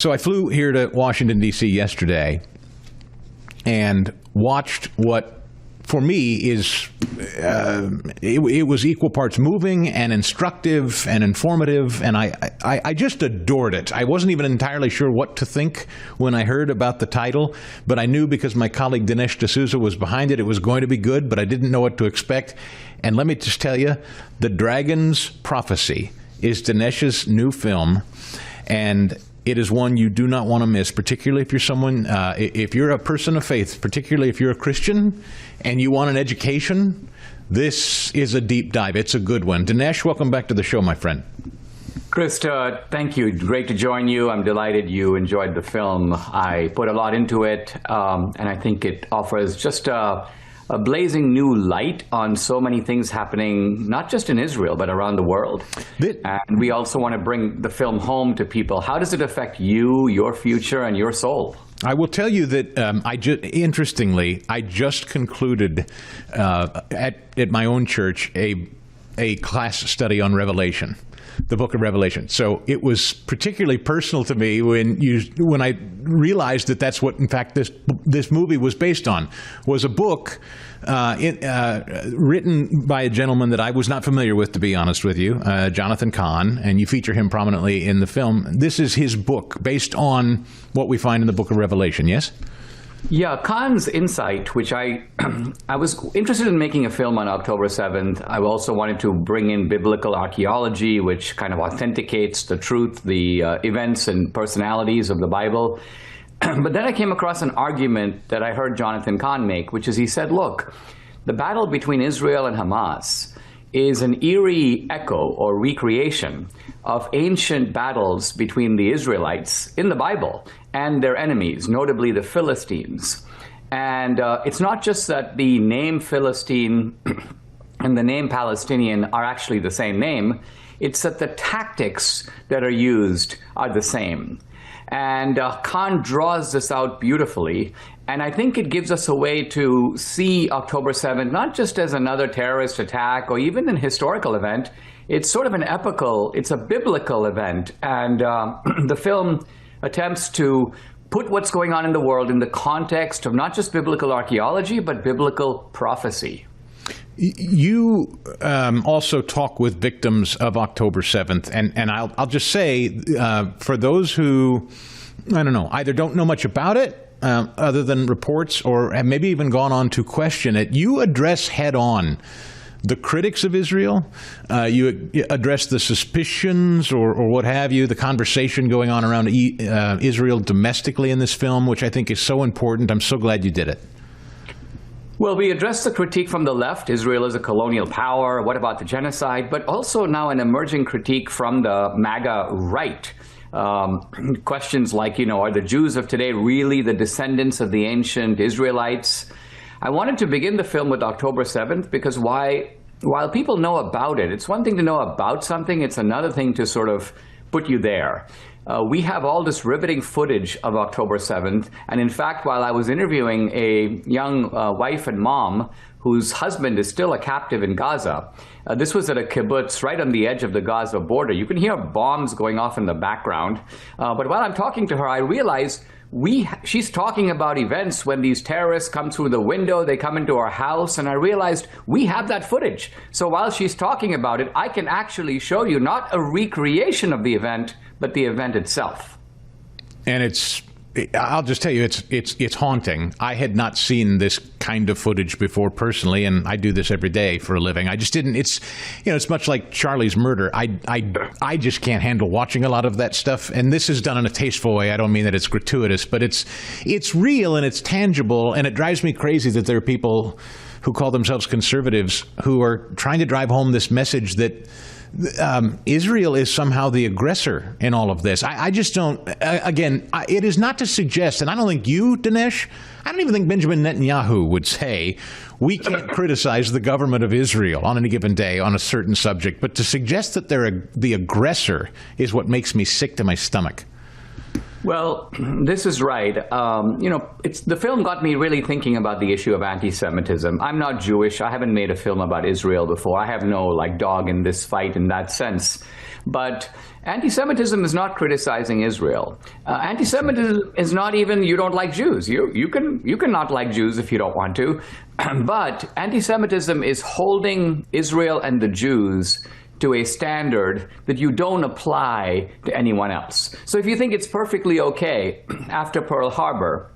So I flew here to Washington, D.C. yesterday and watched what, for me, is it was equal parts moving and instructive and informative, and I just adored it. I wasn't even entirely sure what to think when I heard about the title, but I knew because my colleague Dinesh D'Souza was behind it, it was going to be good, but I didn't know what to expect. And let me just tell you, The Dragon's Prophecy is Dinesh's new film, and it is one you do not want to miss, particularly if you're someone, if you're a person of faith, particularly if you're a Christian and you want an education. This is a deep dive. It's a good one. Dinesh, welcome back to the show, my friend. Chris, thank you. Great to join you. I'm delighted you enjoyed the film. I put a lot into it, and I think it offers just a blazing new light on so many things happening, not just in Israel, but around the world. And we also want to bring the film home to people. How does it affect you, your future, and your soul? I will tell you that interestingly, I just concluded at my own church a class study on Revelation, the book of Revelation. So it was particularly personal to me when I realized that that's what, in fact, this movie was based on, was a book written by a gentleman that I was not familiar with, to be honest with you, Jonathan Cahn, and you feature him prominently in the film. This is his book based on what we find in the book of Revelation, yes? Yeah, Kahn's insight, which I was interested in making a film on October 7th. I also wanted to bring in biblical archaeology, which kind of authenticates the truth, the events and personalities of the Bible. But then I came across an argument that I heard Jonathan Cahn make, which is he said, look, the battle between Israel and Hamas is an eerie echo or recreation of ancient battles between the Israelites in the Bible and their enemies, notably the Philistines. And it's not just that the name Philistine and the name Palestinian are actually the same name, it's that the tactics that are used are the same. And Khan draws this out beautifully, and I think it gives us a way to see October 7th not just as another terrorist attack or even an historical event. It's sort of an epical, it's a biblical event, and the film attempts to put what's going on in the world in the context of not just biblical archaeology, but biblical prophecy. You also talk with victims of October 7th, and I'll just say, for those who, I don't know, either don't know much about it, other than reports, or have maybe even gone on to question it, you address head-on the critics of Israel. You address the suspicions or what have you, the conversation going on around Israel domestically in this film, which I think is so important. I'm so glad you did it. Well, we addressed the critique from the left, Israel is a colonial power, what about the genocide, but also now an emerging critique from the MAGA right. Questions like, are the Jews of today really the descendants of the ancient Israelites? I wanted to begin the film with October 7th because while people know about it, it's one thing to know about something, it's another thing to sort of put you there. We have all this riveting footage of October 7th, and in fact, while I was interviewing a young wife and mom whose husband is still a captive in Gaza, this was at a kibbutz right on the edge of the Gaza border. You can hear bombs going off in the background, but while I'm talking to her, I realized she's talking about events when these terrorists come through the window, they come into our house, and I realized we have that footage. So while she's talking about it, I can actually show you not a recreation of the event, but the event itself. And I'll just tell you, it's haunting. I had not seen this kind of footage before personally, and I do this every day for a living. I just didn't. It's much like Charlie's murder. I just can't handle watching a lot of that stuff. And this is done in a tasteful way. I don't mean that it's gratuitous, but it's real and it's tangible. And it drives me crazy that there are people who call themselves conservatives who are trying to drive home this message that Israel is somehow the aggressor in all of this. I just don't, it is not to suggest, and I don't think you, Dinesh, I don't even think Benjamin Netanyahu would say, we can't criticize the government of Israel on any given day on a certain subject, but to suggest that they're the aggressor is what makes me sick to my stomach. Well, this is right. The film got me really thinking about the issue of anti-Semitism. I'm not Jewish. I haven't made a film about Israel before. I have no dog in this fight in that sense. But anti-Semitism is not criticizing Israel. Anti-Semitism is not even you don't like Jews. You can not like Jews if you don't want to. But anti-Semitism is holding Israel and the Jews to a standard that you don't apply to anyone else. So if you think it's perfectly okay after Pearl Harbor,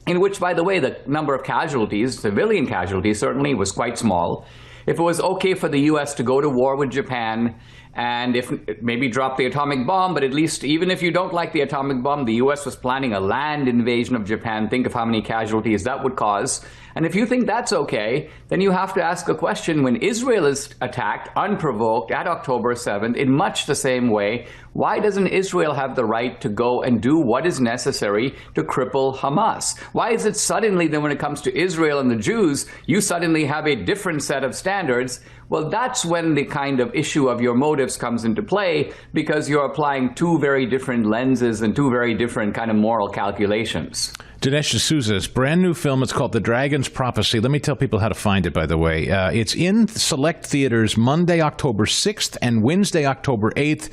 in which, by the way, the number of casualties, civilian casualties certainly, was quite small, if it was okay for the U.S. to go to war with Japan and if maybe drop the atomic bomb, but at least even if you don't like the atomic bomb, the U.S. was planning a land invasion of Japan. Think of how many casualties that would cause. And if you think that's okay, then you have to ask a question: when Israel is attacked unprovoked at October 7th in much the same way, why doesn't Israel have the right to go and do what is necessary to cripple Hamas? Why is it suddenly that when it comes to Israel and the Jews, you suddenly have a different set of standards? Well, that's when the kind of issue of your motives comes into play, because you're applying two very different lenses and two very different kind of moral calculations. Dinesh D'Souza's brand new film, it's called The Dragon's Prophecy. Let me tell people how to find it, by the way. It's in select theaters Monday, October 6th and Wednesday, October 8th.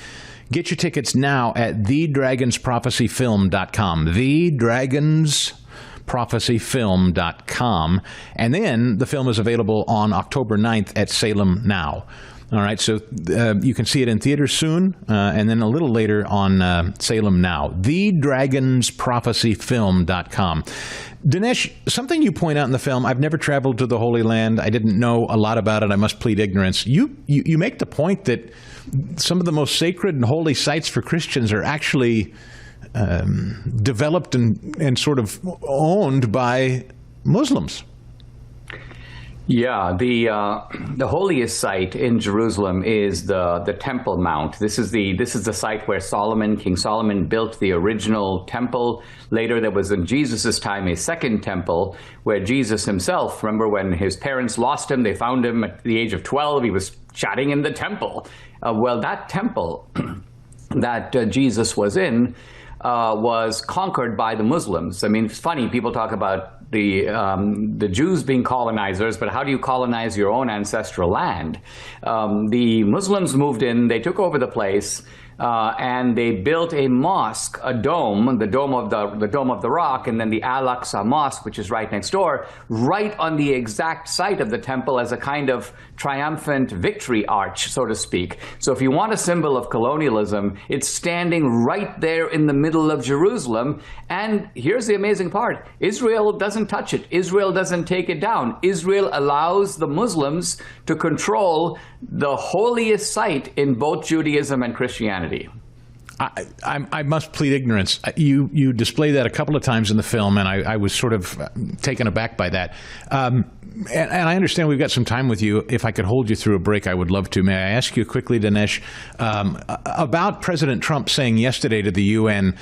Get your tickets now at thedragonsprophecyfilm.com. Thedragonsprophecyfilm.com. And then the film is available on October 9th at Salem Now. All right, so you can see it in theaters soon, and then a little later on Salem Now. TheDragonsProphecyFilm.com. Dinesh, something you point out in the film, I've never traveled to the Holy Land. I didn't know a lot about it. I must plead ignorance. You make the point that some of the most sacred and holy sites for Christians are actually developed and sort of owned by Muslims. Yeah, the holiest site in Jerusalem is the Temple Mount. This is the site where King Solomon built the original temple. Later, there was in Jesus' time a second temple where Jesus himself, remember when his parents lost him, they found him at the age of 12, he was chatting in the temple. Well, that temple that Jesus was in was conquered by the Muslims. I mean, it's funny, people talk about the Jews being colonizers, but how do you colonize your own ancestral land? The Muslims moved in, they took over the place, and they built a mosque, a dome, the Dome of the Rock, and then the Al-Aqsa Mosque, which is right next door, right on the exact site of the temple as a kind of triumphant victory arch, so to speak. So if you want a symbol of colonialism, it's standing right there in the middle of Jerusalem. And here's the amazing part: Israel doesn't touch it. Israel doesn't take it down. Israel allows the Muslims to control the holiest site in both Judaism and Christianity. I must plead ignorance. You display that a couple of times in the film, and I was sort of taken aback by that. And I understand we've got some time with you. If I could hold you through a break, I would love to. May I ask you quickly, Dinesh, about President Trump saying yesterday to the UN,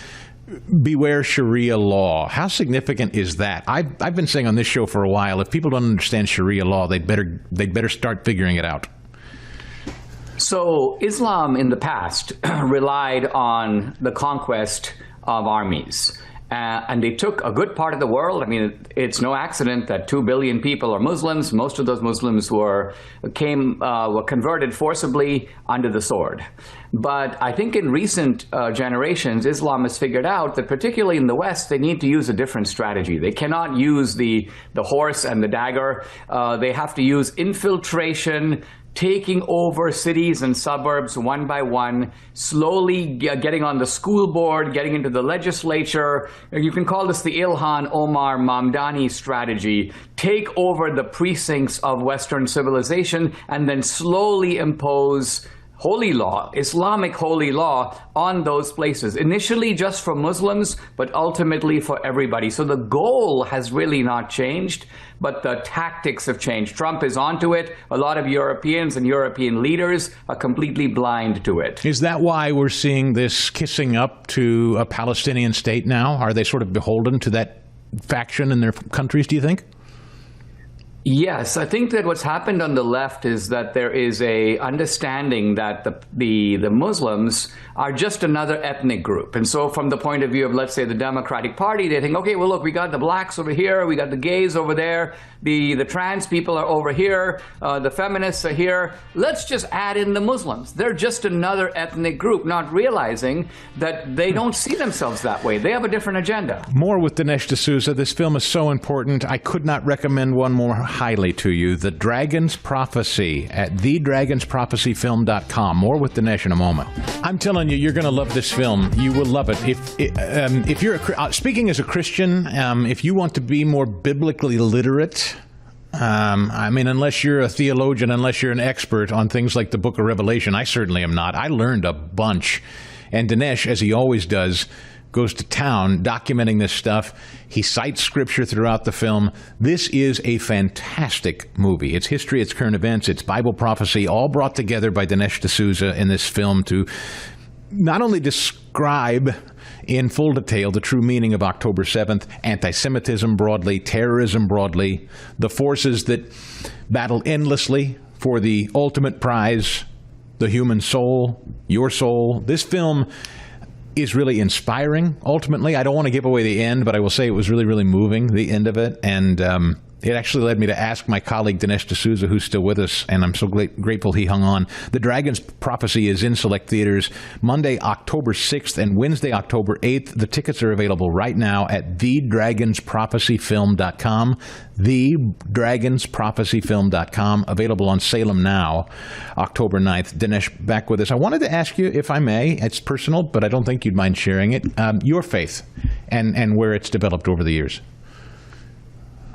beware Sharia law. How significant is that? I've been saying on this show for a while, if people don't understand Sharia law, they'd better start figuring it out. So Islam in the past relied on the conquest of armies. And they took a good part of the world. I mean, it's no accident that 2 billion people are Muslims. Most of those Muslims were converted forcibly under the sword. But I think in recent generations, Islam has figured out that particularly in the West, they need to use a different strategy. They cannot use the horse and the dagger. They have to use infiltration, taking over cities and suburbs one by one, slowly getting on the school board, getting into the legislature. You can call this the Ilhan Omar Mamdani strategy. Take over the precincts of Western civilization and then slowly impose holy law, Islamic holy law, on those places. Initially just for Muslims, but ultimately for everybody. So the goal has really not changed, but the tactics have changed. Trump is onto it. A lot of Europeans and European leaders are completely blind to it. Is that why we're seeing this kissing up to a Palestinian state now? Are they sort of beholden to that faction in their countries, do you think? Yes, I think that what's happened on the left is that there is a understanding that the Muslims are just another ethnic group. And so from the point of view of, let's say, the Democratic Party, they think, okay, well, look, we got the blacks over here, we got the gays over there, the trans people are over here, the feminists are here. Let's just add in the Muslims. They're just another ethnic group, not realizing that they don't see themselves that way. They have a different agenda. More with Dinesh D'Souza. This film is so important. I could not recommend one more highly to you. The Dragon's Prophecy at thedragonsprophecyfilm.com. More with Dinesh in a moment. I'm telling you, you're going to love this film. You will love it. If you're speaking as a Christian, if you want to be more biblically literate, I mean, unless you're a theologian, unless you're an expert on things like the Book of Revelation, I certainly am not. I learned a bunch. And Dinesh, as he always does, goes to town documenting this stuff. He cites scripture throughout the film. This is a fantastic movie. It's history, it's current events, it's Bible prophecy, all brought together by Dinesh D'Souza in this film to not only describe in full detail the true meaning of October 7th, anti-Semitism broadly, terrorism broadly, the forces that battle endlessly for the ultimate prize, the human soul, your soul. This film is really inspiring, ultimately. I don't want to give away the end, but I will say it was really, really moving, the end of it. And it actually led me to ask my colleague Dinesh D'Souza, who's still with us, and I'm so grateful he hung on. The Dragon's Prophecy is in select theaters Monday, October 6th and Wednesday, October 8th. The tickets are available right now at thedragonsprophecyfilm.com. thedragonsprophecyfilm.com. Available on Salem Now, October 9th. Dinesh, back with us. I wanted to ask you, if I may, it's personal, but I don't think you'd mind sharing it, your faith and where it's developed over the years.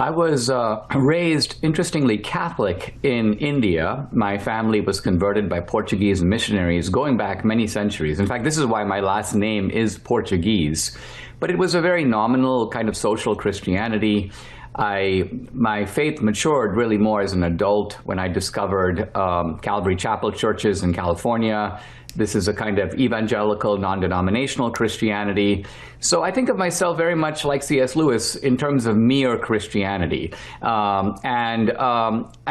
I was raised, interestingly, Catholic in India. My family was converted by Portuguese missionaries going back many centuries. In fact, this is why my last name is Portuguese. But it was a very nominal kind of social Christianity. My faith matured really more as an adult when I discovered Calvary Chapel churches in California. This is a kind of evangelical, non-denominational Christianity. So I think of myself very much like C.S. Lewis in terms of mere Christianity. And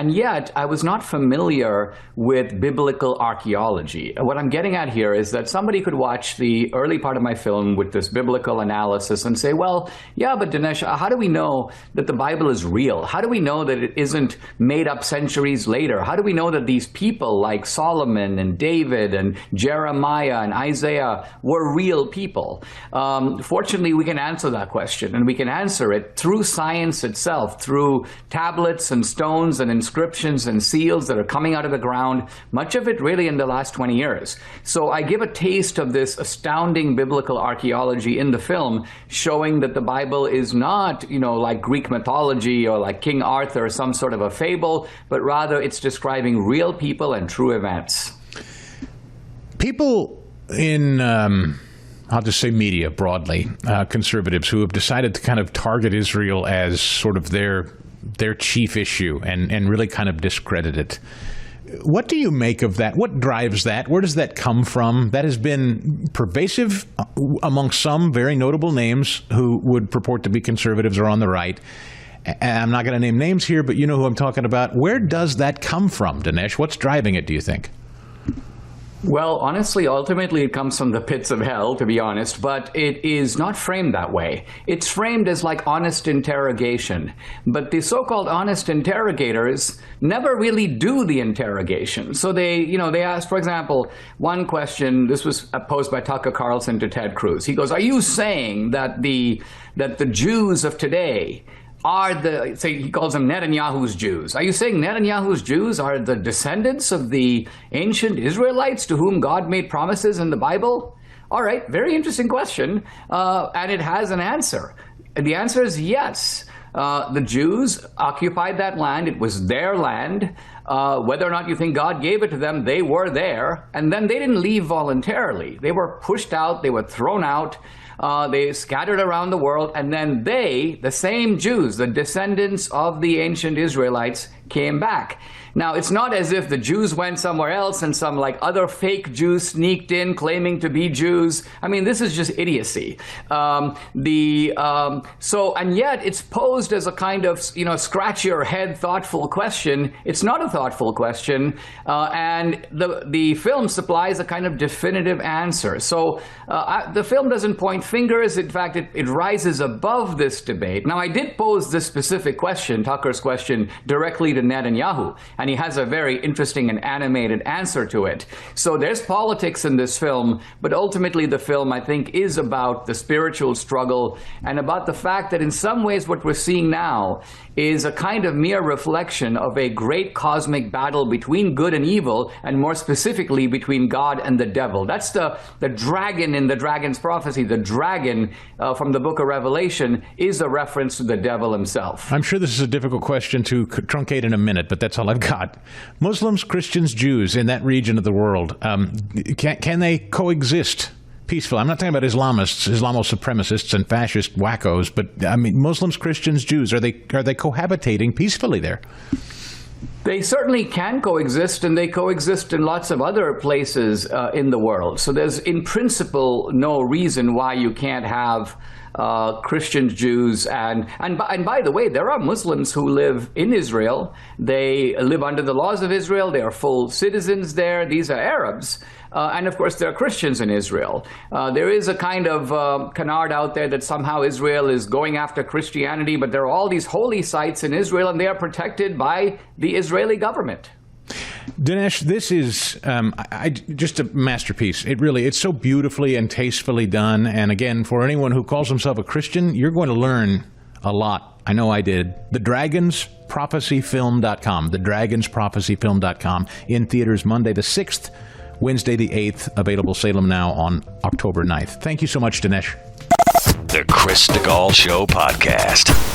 yet I was not familiar with biblical archaeology. What I'm getting at here is that somebody could watch the early part of my film with this biblical analysis and say, well, yeah, but Dinesh, how do we know that the Bible is real? How do we know that it isn't made up centuries later? How do we know that these people like Solomon and David and Jeremiah and Isaiah were real people? Fortunately, we can answer that question, and we can answer it through science itself, through tablets and stones and inscriptions and seals that are coming out of the ground, much of it really in the last 20 years. So I give a taste of this astounding biblical archaeology in the film, showing that the Bible is not, like Greek mythology or like King Arthur or some sort of a fable, but rather it's describing real people and true events. People in, I'll just say media broadly, conservatives who have decided to kind of target Israel as sort of their chief issue and really kind of discredit it. What do you make of that? What drives that? Where does that come from? That has been pervasive among some very notable names who would purport to be conservatives or on the right. And I'm not going to name names here, but you know who I'm talking about. Where does that come from, Dinesh? What's driving it, do you think? Well, honestly, ultimately it comes from the pits of hell, to be honest, but it is not framed that way. It's framed as like honest interrogation. But the so-called honest interrogators never really do the interrogation. So they ask, for example, one question, this was posed by Tucker Carlson to Ted Cruz. He goes, are you saying that the Jews of today are he calls them Netanyahu's Jews. Are you saying Netanyahu's Jews are the descendants of the ancient Israelites to whom God made promises in the Bible? All right, very interesting question, and it has an answer. And the answer is yes. The Jews occupied that land. It was their land. Whether or not you think God gave it to them, they were there. And then they didn't leave voluntarily. They were pushed out. They were thrown out. They scattered around the world, and then the same Jews, the descendants of the ancient Israelites, came back. Now, it's not as if the Jews went somewhere else and some like other fake Jews sneaked in claiming to be Jews. I mean, this is just idiocy. And yet it's posed as a kind of, scratch your head thoughtful question. It's not a thoughtful question. And the film supplies a kind of definitive answer. So the film doesn't point fingers. In fact, it rises above this debate. Now, I did pose this specific question, Tucker's question, directly to Netanyahu. And he has a very interesting and animated answer to it. So there's politics in this film, but ultimately the film, I think, is about the spiritual struggle and about the fact that in some ways what we're seeing now is a kind of mere reflection of a great cosmic battle between good and evil, and more specifically between God and the devil. That's the dragon in the dragon's prophecy. The dragon from the book of Revelation is a reference to the devil himself. I'm sure this is a difficult question to truncate in a minute, but that's all I've got. Muslims, Christians, Jews in that region of the world, can they coexist peacefully? I'm not talking about Islamists, Islamo-supremacists and fascist wackos, but I mean Muslims, Christians, Jews. Are they cohabitating peacefully there? They certainly can coexist, and they coexist in lots of other places in the world. So there's, in principle, no reason why you can't have Christians, Jews, and by the way, there are Muslims who live in Israel. They live under the laws of Israel. They are full citizens there. These are Arabs. And of course, there are Christians in Israel. There is a kind of canard out there that somehow Israel is going after Christianity, but there are all these holy sites in Israel, and they are protected by the Israeli government. Dinesh, this is just a masterpiece. It's so beautifully and tastefully done. And again, for anyone who calls himself a Christian, you're going to learn a lot. I know I did. TheDragonsProphecyFilm.com. TheDragonsProphecyFilm.com. In theaters Monday the 6th, Wednesday the 8th. Available Salem Now on October 9th. Thank you so much, Dinesh. The Chris Stigall Show Podcast.